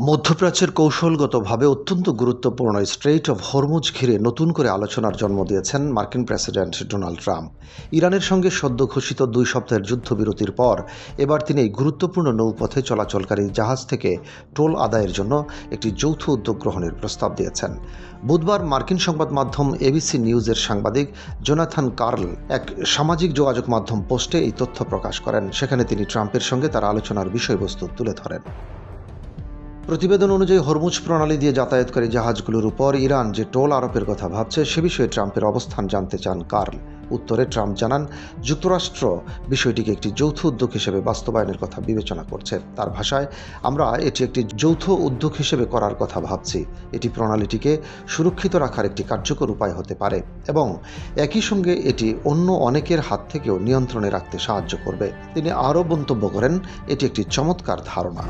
মধ্যপ্রাচ্যের কৌশলগতভাবে অত্যন্ত গুরুত্বপূর্ণ স্ট্রেইট অফ হরমুজ ঘিরে নতুন করে আলোচনার জন্ম দিয়েছেন মার্কিন প্রেসিডেন্ট ডোনাল্ড ট্রাম্প। ইরানের সঙ্গে সদ্য ঘোষিত 2 সপ্তাহের যুদ্ধবিরতির পর এবার তিনি এই গুরুত্বপূর্ণ নৌপথে চলাচলকারী জাহাজ থেকে টোল আদায়ের জন্য একটি যৌথ উদ্যোগ গ্রহণের প্রস্তাব দিয়েছেন। বুধবার মার্কিন সংবাদ মাধ্যম এবিসি নিউজের সাংবাদিক জোনাথন কার্ল এক সামাজিক যোগাযোগ মাধ্যম পোস্টে এই তথ্য প্রকাশ করেন। সেখানে তিনি ট্রাম্পের সঙ্গে তার আলোচনার বিষয়বস্তু তুলে ধরেন। প্রতিবেদন অনুযায়ী হরমুজ প্রণালী দিয়ে যাতায়াতকারী জাহাজগুলোর উপর ইরান যে টোল আরোপের কথা ভাবছে সে বিষয়ে ট্রাম্পের অবস্থান জানতে চান কার্ল। উত্তরে ট্রাম্প জানান, যুক্তরাষ্ট্র বিষয়টিকে একটি যৌথ উদ্যোগ হিসেবে বাস্তবায়নের কথা বিবেচনা করছে। তার ভাষায়, আমরা এটি একটি যৌথ উদ্যোগ হিসেবে করার কথা ভাবছি। এটি প্রণালীটিকে সুরক্ষিত রাখার একটি কার্যকর উপায় হতে পারে এবং একই সঙ্গে এটি অন্য অনেকের হাত থেকেও নিয়ন্ত্রণে রাখতে সাহায্য করবে। তিনি আরও মন্তব্য করেন, এটি একটি চমৎকার ধারণা।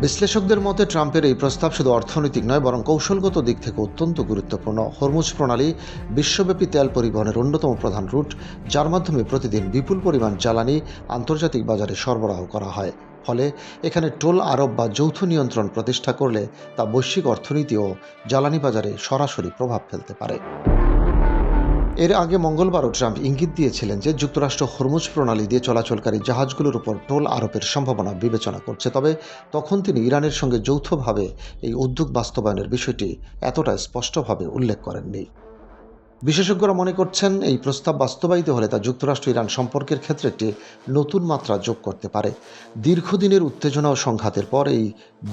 বিশ্লেষকদের মতে ট্রাম্পের এই প্রস্তাব শুধু অর্থনৈতিক নয় বরং কৌশলগত দিক থেকে অত্যন্ত গুরুত্বপূর্ণ। হরমুজ প্রণালী বিশ্বব্যাপী তেল পরিবহনের অন্যতম প্রধান রুট, যার মাধ্যমে প্রতিদিন বিপুল পরিমাণ জ্বালানি আন্তর্জাতিক বাজারে সরবরাহ করা হয়। ফলে এখানে টোল আরোপ বা যৌথ নিয়ন্ত্রণ প্রতিষ্ঠা করলে তা বৈশ্বিক অর্থনীতি ও জ্বালানি বাজারে সরাসরি প্রভাব ফেলতে পারে। এর আগে মঙ্গলবারও ট্রাম্প ইঙ্গিত দিয়েছিলেন যে যুক্তরাষ্ট্র হরমুজ প্রণালী দিয়ে চলাচলকারী জাহাজগুলোর উপর টোল আরোপের সম্ভাবনা বিবেচনা করছে। তবে তখন তিনি ইরানের সঙ্গে যৌথভাবে এই উদ্যোগ বাস্তবায়নের বিষয়টি এতটা স্পষ্টভাবে উল্লেখ করেননি। বিশেষজ্ঞরা মনে করছেন, এই প্রস্তাব বাস্তবায়িত হলে তা যুক্তরাষ্ট্র ইরান সম্পর্কের ক্ষেত্রে একটি নতুন মাত্রা যোগ করতে পারে। দীর্ঘদিনের উত্তেজনা ও সংঘাতের পর এই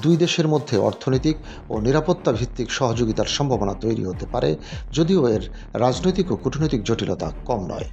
দুই দেশের মধ্যে অর্থনৈতিক ও নিরাপত্তা ভিত্তিক সহযোগিতার সম্ভাবনা তৈরি হতে পারে, যদিও এর রাজনৈতিক ও কূটনৈতিক জটিলতা কম নয়।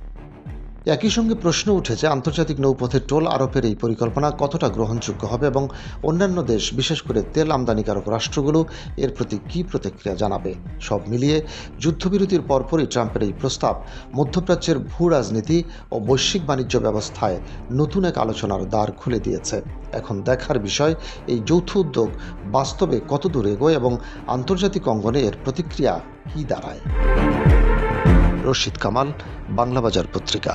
একই সঙ্গে প্রশ্ন উঠেছে, আন্তর্জাতিক নৌপথে টোল আরোপের এই পরিকল্পনা কতটা গ্রহণযোগ্য হবে এবং অন্যান্য দেশ, বিশেষ করে তেল আমদানিকারক রাষ্ট্রগুলো এর প্রতি কী প্রতিক্রিয়া জানাবে। সব মিলিয়ে যুদ্ধবিরতির পরপরই ট্রাম্পের এই প্রস্তাব মধ্যপ্রাচ্যের ভূ রাজনীতি ও বৈশ্বিক বাণিজ্য ব্যবস্থায় নতুন এক আলোচনার দ্বার খুলে দিয়েছে। এখন দেখার বিষয়, এই যৌথ উদ্যোগ বাস্তবে কত দূর এগোয় এবং আন্তর্জাতিক অঙ্গনে এর প্রতিক্রিয়া কী দাঁড়ায়। রশিদ কামাল, বাংলাবাজার পত্রিকা।